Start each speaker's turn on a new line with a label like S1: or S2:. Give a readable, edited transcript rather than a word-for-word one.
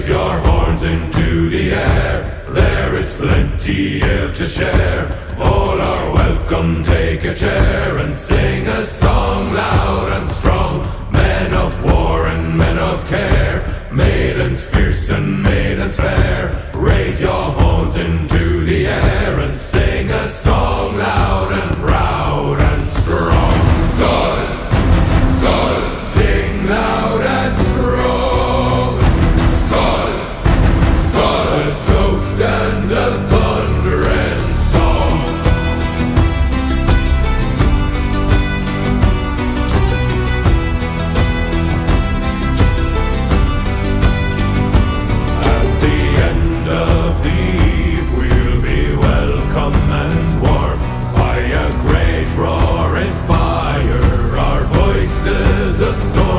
S1: Raise your horns into the air, there is plenty here to share. All are welcome, take a chair and sing a song loud and strong. Men of war and men of care, maidens fierce and maidens fair. Raise your horns into the air and sing a song loud and proud and strong. Skål, skål, sing loud and strong. Skål, skål, a toast and a thundering song. At the end of the eve we'll be welcome and warm by a great roaring fire, our voices a storm.